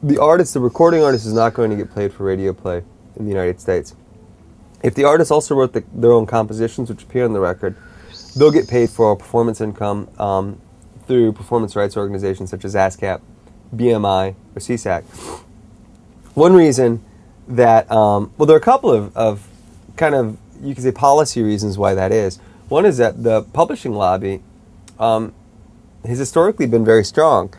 the recording artist is not going to get paid for radio play in the United States. If the artist also wrote their own compositions, which appear on the record, they'll get paid for performance income through performance rights organizations such as ASCAP, BMI, or CSAC. One reason that, well, there are a couple of kind of, you could say, policy reasons why that is. One is that the publishing lobby has historically been very strong.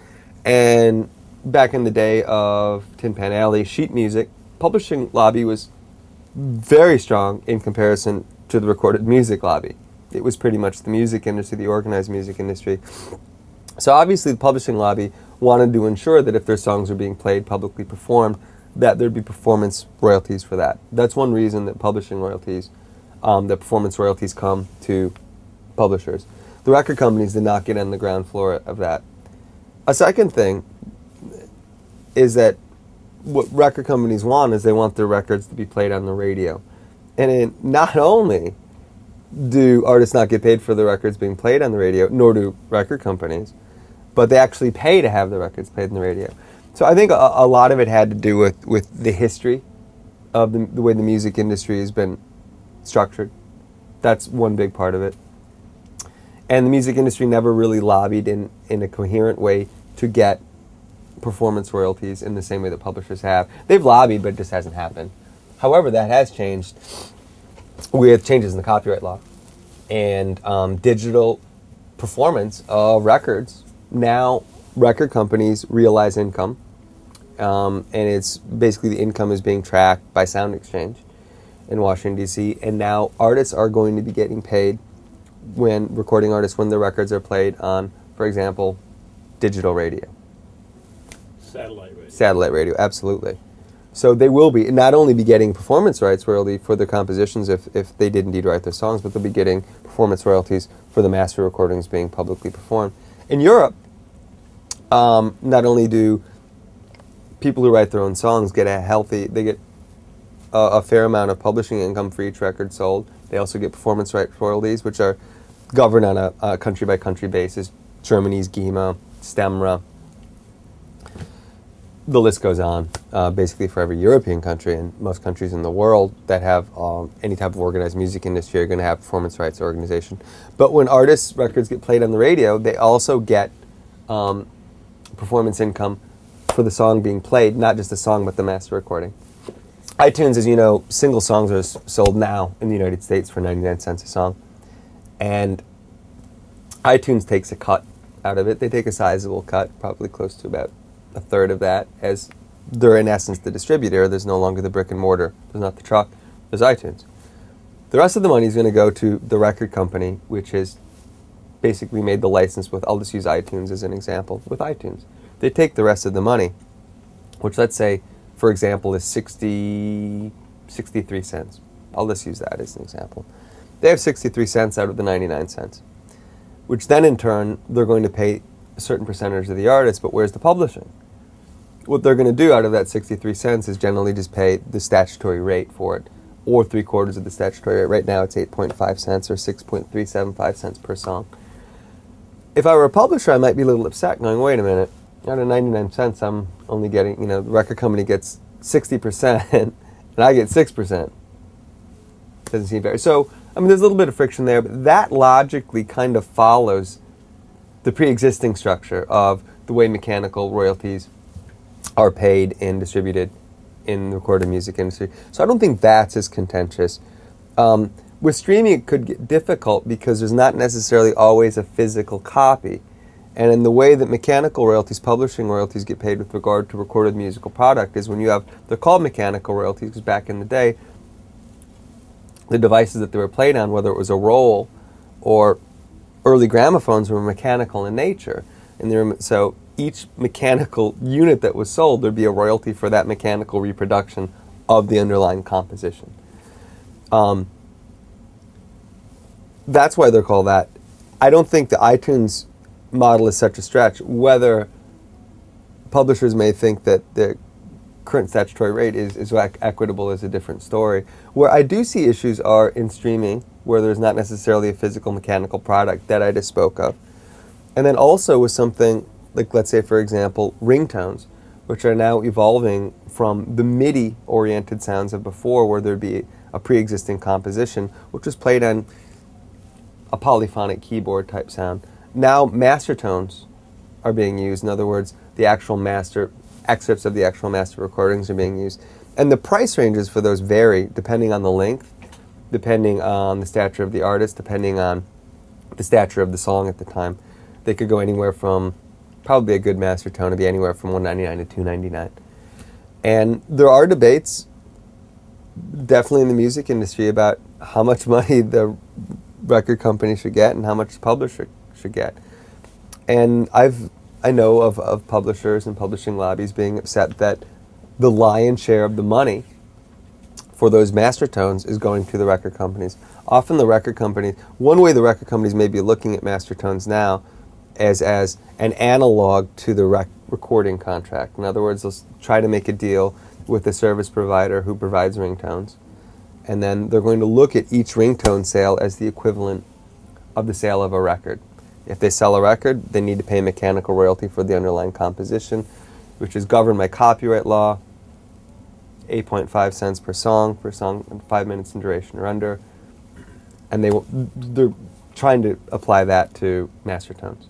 And back in the day of Tin Pan Alley, sheet music, publishing lobby was very strong in comparison to the recorded music lobby. It was pretty much the music industry, the organized music industry. So obviously the publishing lobby wanted to ensure that if their songs were being played, publicly performed, that there'd be performance royalties for that. That's one reason that publishing royalties, that performance royalties come to publishers. The record companies did not get on the ground floor of that. A second thing is that what record companies want is they want their records to be played on the radio. And not only do artists not get paid for the records being played on the radio, nor do record companies, but they actually pay to have the records played on the radio. So I think a lot of it had to do with the history of the way the music industry has been structured. That's one big part of it. And the music industry never really lobbied in a coherent way to get performance royalties in the same way that publishers have. They've lobbied, but it just hasn't happened. However, that has changed with changes in the copyright law and digital performance of records. Now, record companies realize income, and it's basically the income is being tracked by Sound Exchange in Washington, D.C., and now artists are going to be getting paid when recording artists, when their records are played on, for example, digital radio. Satellite radio. Satellite radio, absolutely. So they will be not only be getting performance rights royalty for their compositions if they did indeed write their songs, but they'll be getting performance royalties for the master recordings being publicly performed. In Europe, not only do people who write their own songs get they get a fair amount of publishing income for each record sold. They also get performance rights royalties, which are governed on a country-by-country basis. Germany's GEMA, STEMRA. The list goes on, basically for every European country, and most countries in the world that have any type of organized music industry are going to have performance rights organization. But when artists' records get played on the radio, they also get performance income for the song being played, not just the song, but the master recording. iTunes, as you know, single songs are sold now in the United States for 99 cents a song. And iTunes takes a cut out of it. They take a sizable cut, probably close to about a third of that, as they're in essence the distributor. There's no longer the brick and mortar. There's not the truck. There's iTunes. The rest of the money is going to go to the record company, which has basically made the license with, I'll just use iTunes as an example, with iTunes. They take the rest of the money, which let's say, for example, is 63 cents. I'll just use that as an example. They have 63 cents out of the 99 cents, which then in turn, they're going to pay a certain percentage of the artist, but where's the publishing? What they're going to do out of that 63 cents is generally just pay the statutory rate for it, or 3/4 of the statutory rate. Right now it's 8.5 cents or 6.375 cents per song. If I were a publisher, I might be a little upset, going, wait a minute, out of 99 cents, I'm only getting, the record company gets 60%, and I get 6%. Doesn't seem fair. So, there's a little bit of friction there, but that logically kind of follows the pre-existing structure of the way mechanical royalties are paid and distributed in the recorded music industry. So I don't think that's as contentious. With streaming, it could get difficult because there's not necessarily always a physical copy. And in the way that mechanical royalties, publishing royalties get paid with regard to recorded musical product is when you have, they're called mechanical royalties because back in the day, the devices that they were played on, whether it was a roll or early gramophones, were mechanical in nature. And so each mechanical unit that was sold, there'd be a royalty for that mechanical reproduction of the underlying composition. That's why they're called that. I don't think the iTunes model is such a stretch. Whether publishers may think that the current statutory rate is equitable is a different story. Where I do see issues are in streaming, where there's not necessarily a physical mechanical product that I just spoke of. And then also with something like, let's say, for example, ringtones, which are now evolving from the MIDI-oriented sounds of before, where there'd be a pre-existing composition, which was played on a polyphonic keyboard type sound. Now master tones are being used. In other words, the actual master, excerpts of the actual master recordings are being used. And the price ranges for those vary depending on the length, depending on the stature of the artist, depending on the stature of the song at the time. They could go anywhere from, probably a good master tone would be anywhere from $199 to $299. And there are debates, definitely in the music industry, about how much money the record company should get and how much the publisher should get. And I know of publishers and publishing lobbies being upset that the lion's share of the money for those master tones is going to the record companies. Often the record companies, one way the record companies may be looking at master tones now as an analog to the recording contract. In other words, they'll try to make a deal with the service provider who provides ringtones. And then they're going to look at each ringtone sale as the equivalent of the sale of a record. If they sell a record, they need to pay a mechanical royalty for the underlying composition, which is governed by copyright law, 8.5 cents per song 5 minutes in duration or under. And they're trying to apply that to master tones.